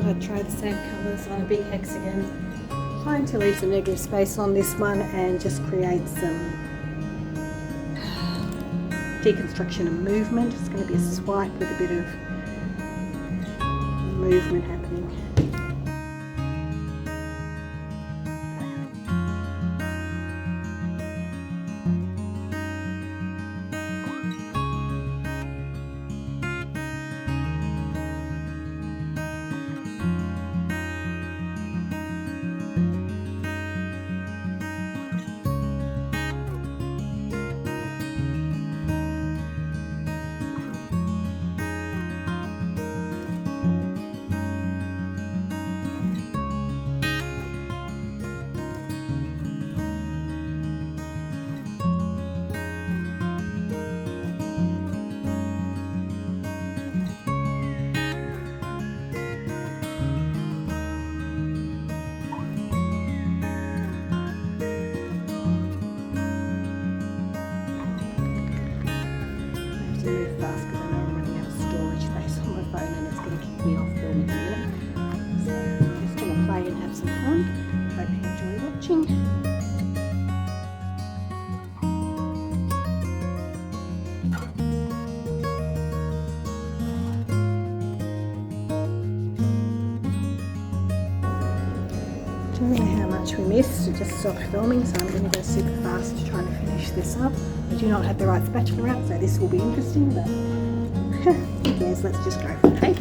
thought I'd try the same colours on a big hexagon. Trying to leave some negative space on this one and just create some deconstruction and movement. It's going to be a swipe with a bit of movement happening. Move fast because I know I'm running out of storage space on my phone and it's going to kick me off filming in a minute. So I'm just going to play and have some fun. Hope you enjoy watching. I don't know how much we missed. It just stopped filming, so I'm going to go super fast to try and finish this up. I do not have the right spatula out, so this will be interesting, but who cares, let's just go for it, hey?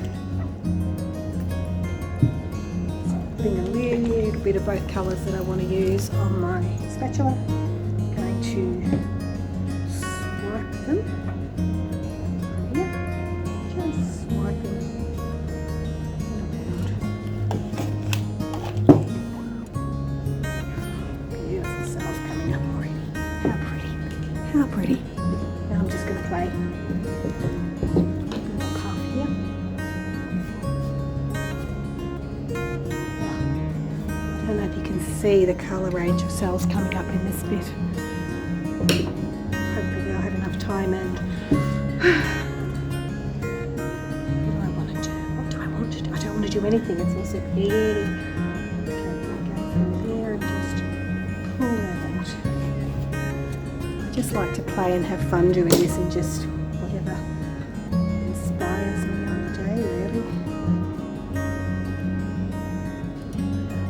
So I'm putting a little bit of both colours that I want to use on my spatula. I'm going to swipe them. Here, just swiping. Beautiful cells coming up already. How pretty. How pretty. Now I'm just going to play a little puff here. I don't know if you can see the colour range of cells coming up in this bit. Hopefully I'll have enough time and what do I want to do? What do I want to do? I don't want to do anything. It's also pretty. Okay, I'll go from there and just pull that out. I just like to play and have fun doing this and just whatever inspires me on the day, really.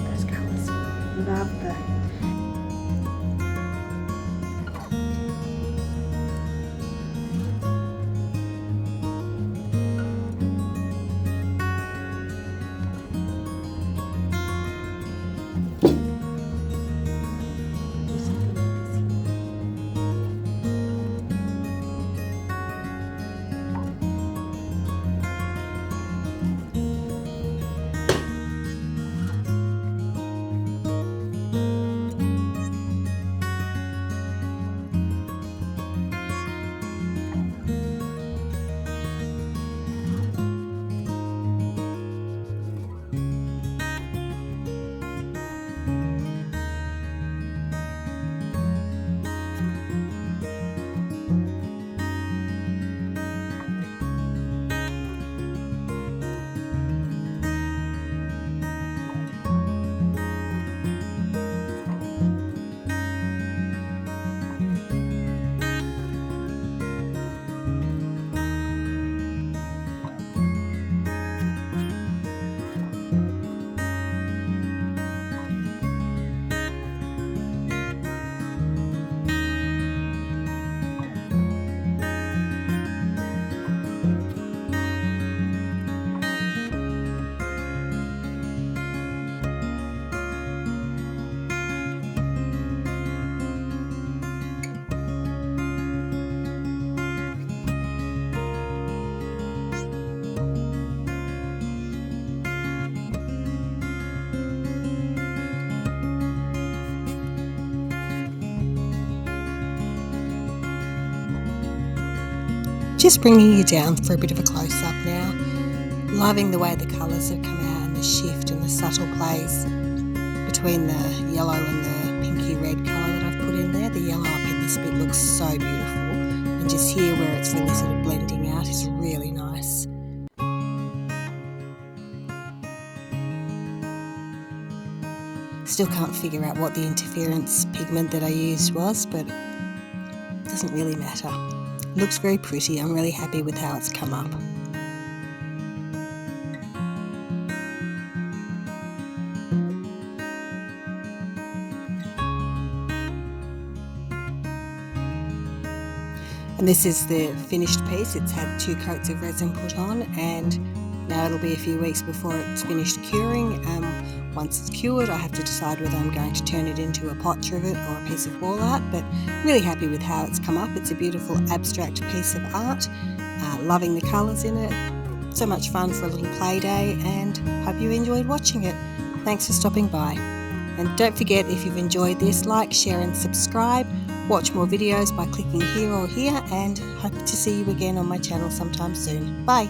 Those colours. Love that. Just bringing you down for a bit of a close-up now. Loving the way the colours have come out and the shift and the subtle plays between the yellow and the pinky red colour that I've put in there. The yellow up in this bit looks so beautiful, and just here where it's really sort of blending out is really nice. Still can't figure out what the interference pigment that I used was, but it doesn't really matter. It looks very pretty. I'm really happy with how it's come up. And this is the finished piece. It's had 2 coats of resin put on, and now it'll be a few weeks before it's finished curing. Once it's cured, I have to decide whether I'm going to turn it into a pot trivet or a piece of wall art, but really happy with how it's come up. It's a beautiful abstract piece of art. Loving the colours in it. So much fun for a little play day, and hope you enjoyed watching it. Thanks for stopping by. And don't forget, if you've enjoyed this, like, share and subscribe. Watch more videos by clicking here or here, and hope to see you again on my channel sometime soon. Bye!